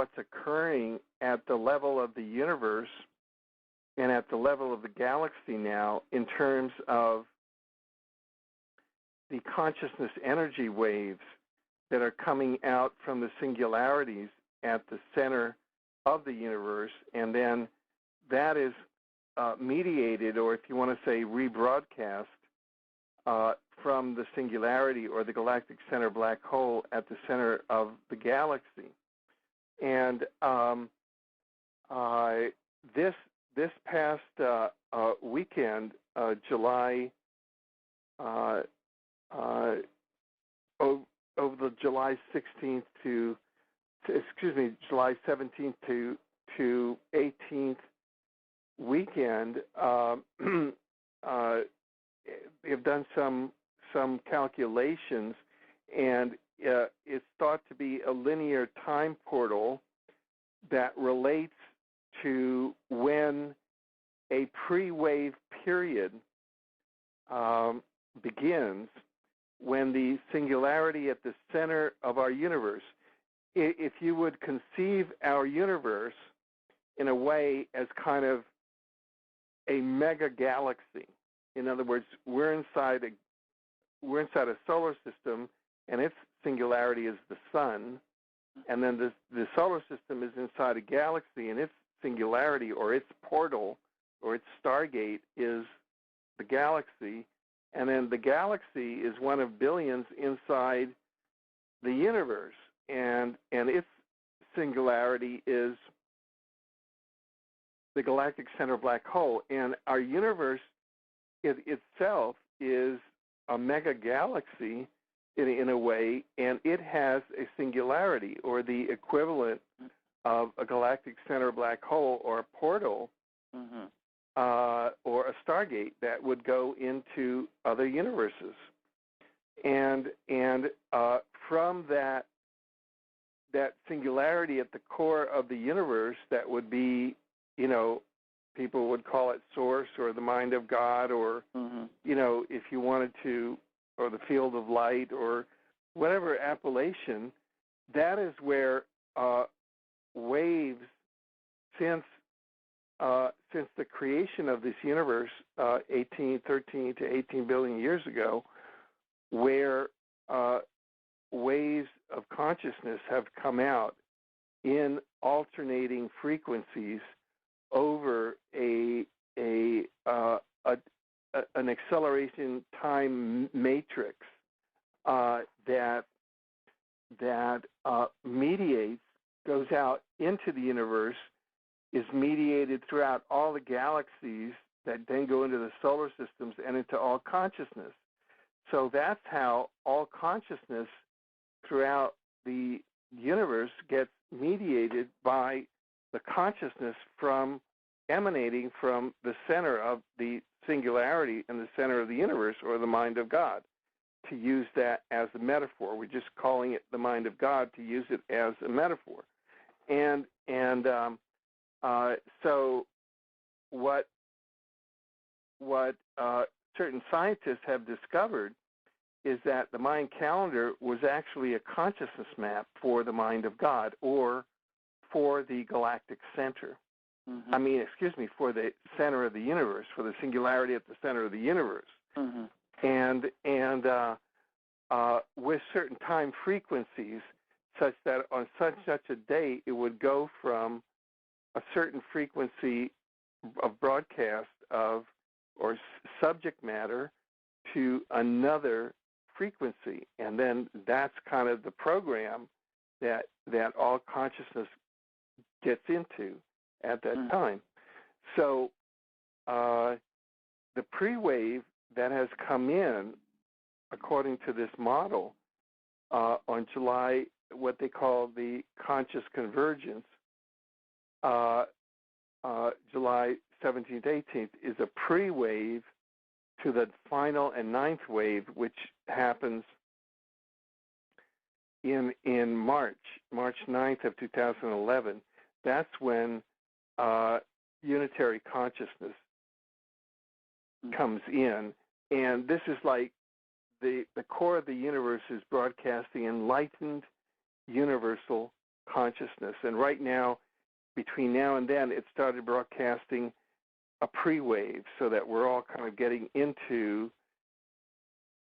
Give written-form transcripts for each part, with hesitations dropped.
what's occurring at the level of the universe and at the level of the galaxy now in terms of the consciousness energy waves that are coming out from the singularities at the center of the universe, and then that is mediated, or if you want to say rebroadcast, from the singularity or the galactic center black hole at the center of the galaxy. And this past weekend, July over the July 16th July 17th to 18th weekend, they've done some calculations, and it's thought to be a linear time portal that relates to when a pre-wave period begins, when the singularity at the center of our universe, if you would conceive our universe in a way as kind of a mega galaxy. In other words, we're inside a solar system, and its singularity is the sun, and then the solar system is inside a galaxy, and its singularity or its portal or its stargate is the galaxy, and then the galaxy is one of billions inside the universe, and its singularity is the galactic center black hole. And our universe itself is a mega galaxy in a way, and it has a singularity, or the equivalent of a galactic center black hole or a portal, or a stargate that would go into other universes. And from that singularity at the core of the universe, that would be, people would call it source or the mind of God, or, if you wanted to, or the field of light, or whatever appellation, that is where waves, since the creation of this universe 13 to 18 billion years ago, where waves of consciousness have come out in alternating frequencies over an acceleration time matrix that mediates, goes out into the universe, is mediated throughout all the galaxies that then go into the solar systems and into all consciousness. So that's how all consciousness throughout the universe gets mediated by the consciousness from emanating from the center of the singularity and the center of the universe, or the mind of God, to use that as a metaphor. We're just calling it the mind of God to use it as a metaphor. And so what certain scientists have discovered is that the Mayan calendar was actually a consciousness map for the mind of God, or for the galactic center. For the center of the universe, for the singularity at the center of the universe. And with certain time frequencies, such that on such a day it would go from a certain frequency of broadcast of or subject matter to another frequency, and then that's kind of the program that all consciousness gets into at that time. So the pre-wave that has come in, according to this model, on July, what they call the conscious convergence, July 17th, 18th, is a pre-wave to the final and ninth wave, which happens in March 9th of 2011. That's when unitary consciousness comes in, and this is like the core of the universe is broadcasting enlightened universal consciousness. And right now, between now and then, it started broadcasting a pre-wave so that we're all kind of getting into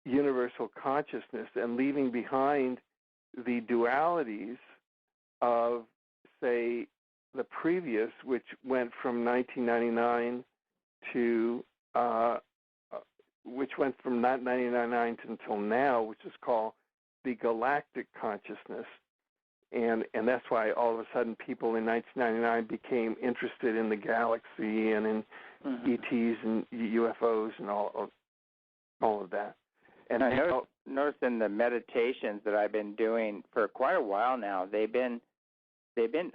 universal consciousness and leaving behind the dualities of, say, the previous, which went from 1999 to, which went from 1999 until now, which is called the galactic consciousness. And that's why all of a sudden people in 1999 became interested in the galaxy and in ETs and UFOs and all of that. And I notice in the meditations that I've been doing for quite a while now, they've been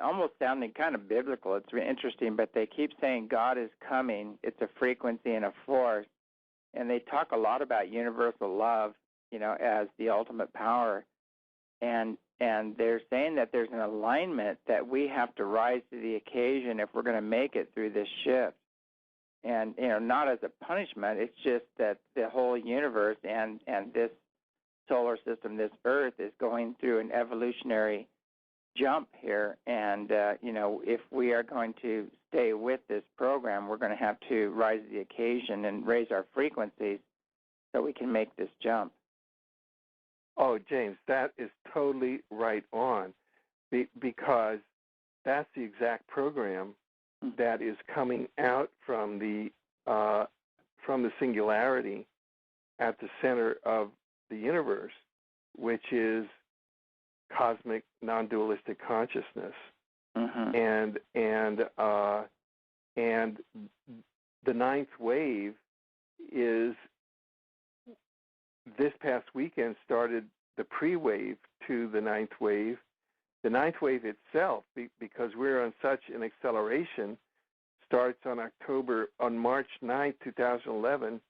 almost sounding kind of biblical. It's really interesting, but they keep saying God is coming. It's a frequency and a force. And they talk a lot about universal love, as the ultimate power. And they're saying that there's an alignment that we have to rise to the occasion if we're going to make it through this shift. And, not as a punishment, it's just that the whole universe and this solar system, this Earth, is going through an evolutionary jump here. And, if we are going to stay with this program, we're going to have to rise to the occasion and raise our frequencies so we can make this jump. Oh, James, that is totally right on, because that's the exact program that is coming out from the singularity at the center of the universe, which is cosmic non-dualistic consciousness. And the ninth wave is, this past weekend started the pre-wave to the ninth wave. The ninth wave itself, because we're on such an acceleration, starts on March 9th, 2011,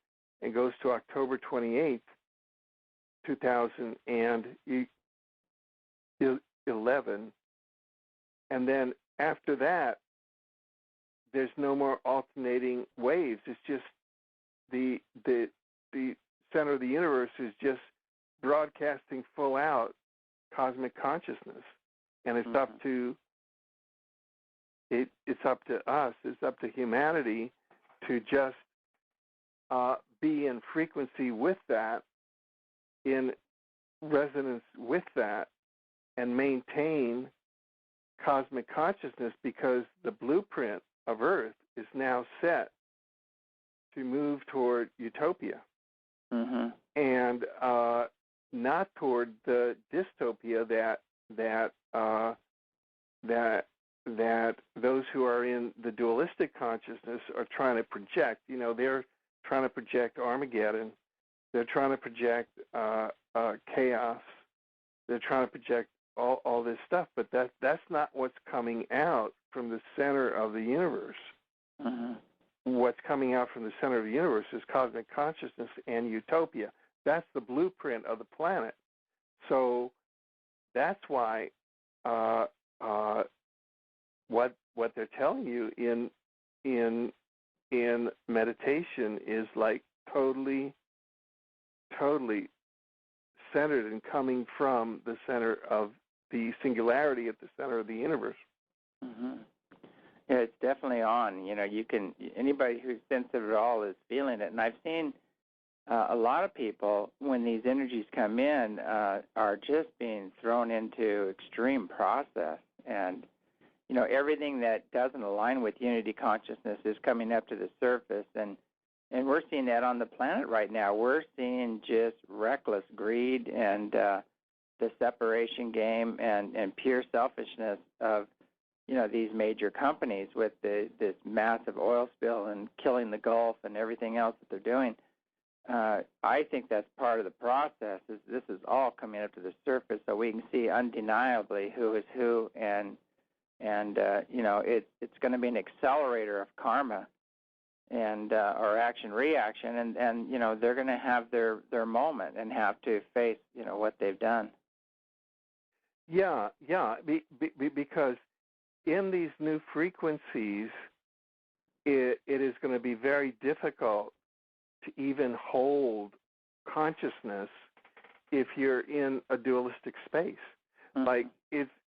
and goes to October 28th, 2011. And then after that, there's no more alternating waves. It's just the center of the universe is just broadcasting full out cosmic consciousness, and it's up to us, it's up to humanity to just be in frequency with that, in resonance with that, and maintain cosmic consciousness, because the blueprint of Earth is now set to move toward Utopia. And not toward the dystopia that those who are in the dualistic consciousness are trying to project. They're trying to project Armageddon. They're trying to project chaos. They're trying to project all this stuff, but that's not what's coming out from the center of the universe. What's coming out from the center of the universe is cosmic consciousness and Utopia. That's the blueprint of the planet. So that's why what they're telling you in meditation is like totally centered and coming from the center of the singularity at the center of the universe. Yeah, it's definitely on. Anybody who's sensitive at all is feeling it. And I've seen a lot of people, when these energies come in, are just being thrown into extreme process. And, everything that doesn't align with unity consciousness is coming up to the surface. And we're seeing that on the planet right now. We're seeing just reckless greed and the separation game and pure selfishness of these major companies with this massive oil spill and killing the Gulf and everything else that they're doing. I think that's part of the process. This is all coming up to the surface, so we can see undeniably who is who, and it's going to be an accelerator of karma and or action reaction, and they're going to have their moment and have to face what they've done. Yeah, because in these new frequencies, it is going to be very difficult to even hold consciousness if you're in a dualistic space. Like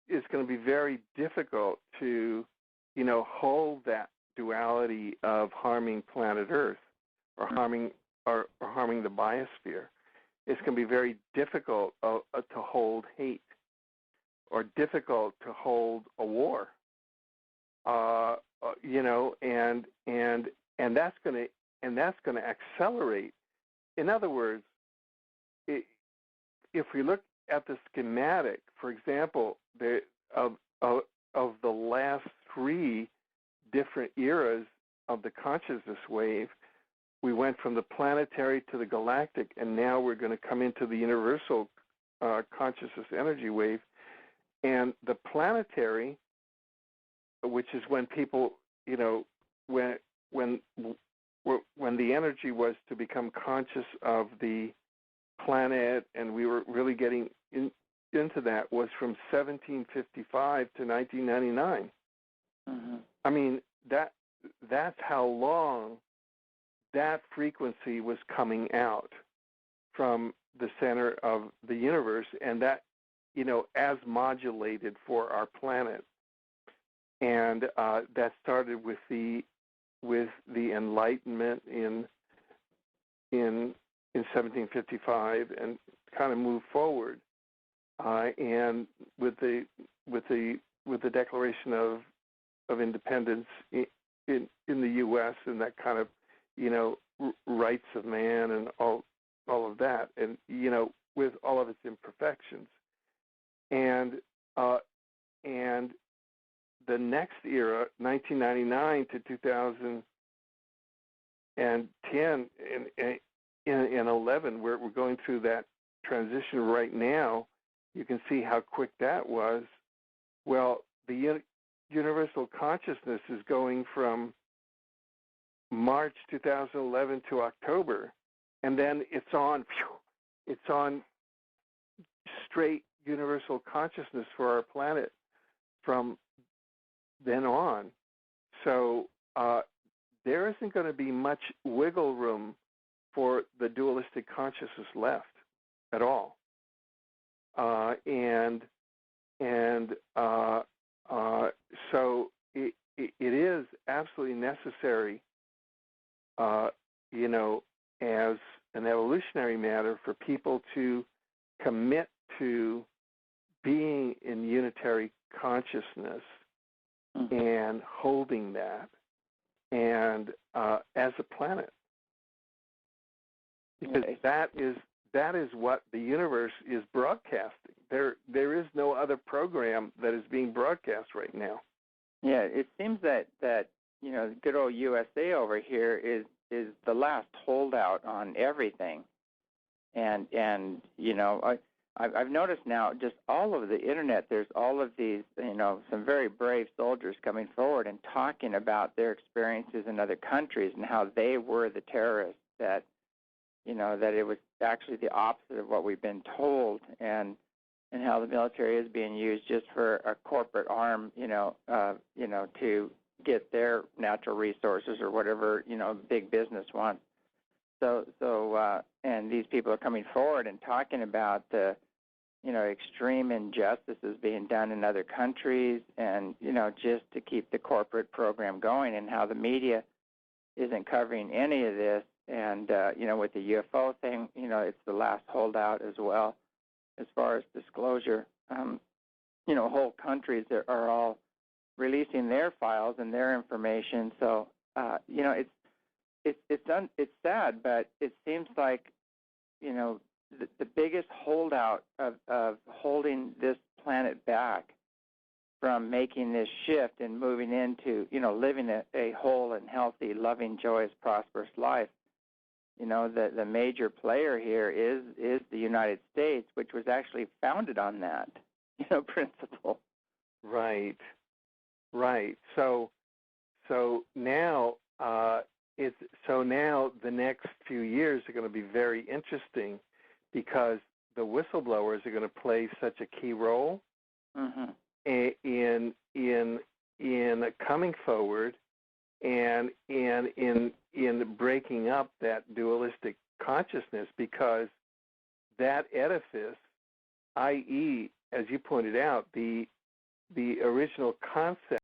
it's going to be very difficult to, hold that duality of harming planet Earth or harming the biosphere. It's going to be very difficult to hold hate or difficult to hold a war. And that's going to accelerate. In other words, if we look at the schematic, for example, of the last three different eras of the consciousness wave, we went from the planetary to the galactic, and now we're going to come into the universal consciousness energy wave. And the planetary, which is when people, when the energy was to become conscious of the planet, and we were really getting into that, was from 1755 to 1999. Mm-hmm. I mean, that's how long that frequency was coming out from the center of the universe, and that, as modulated for our planet. And that started with the Enlightenment in 1755, and kind of moved forward, and with the Declaration of Independence in the U.S. and that kind of rights of man and all of that, and with all of its imperfections, and the next era, 1999 to 2010 and 11, where we're going through that transition right now. You can see how quick that was. Well, the universal consciousness is going from March 2011 to October, and then it's on straight universal consciousness for our planet from then on. So there isn't going to be much wiggle room for the dualistic consciousness left at all. So it is absolutely necessary, as an evolutionary matter, for people to commit to being in unitary consciousness and holding that, and as a planet, because that is what the universe is broadcasting. There is no other program that is being broadcast right now. Yeah, it seems that good old USA over here is the last holdout on everything, and I've noticed now, just all over the internet, there's all of these, some very brave soldiers coming forward and talking about their experiences in other countries and how they were the terrorists, that it was actually the opposite of what we've been told, and how the military is being used just for a corporate arm, to get their natural resources or whatever, big business wants. So and these people are coming forward and talking about the, extreme injustices being done in other countries, and, just to keep the corporate program going, and how the media isn't covering any of this. And, with the UFO thing, it's the last holdout as well, as far as disclosure. Whole countries are all releasing their files and their information. So, it's sad, but it seems like, the biggest holdout of holding this planet back from making this shift and moving into, living a whole and healthy, loving, joyous, prosperous life. The major player here is the United States, which was actually founded on that, principle. Right. So now now the next few years are going to be very interesting, because the whistleblowers are going to play such a key role in coming forward and in breaking up that dualistic consciousness, because that edifice, i.e., as you pointed out, the the original concept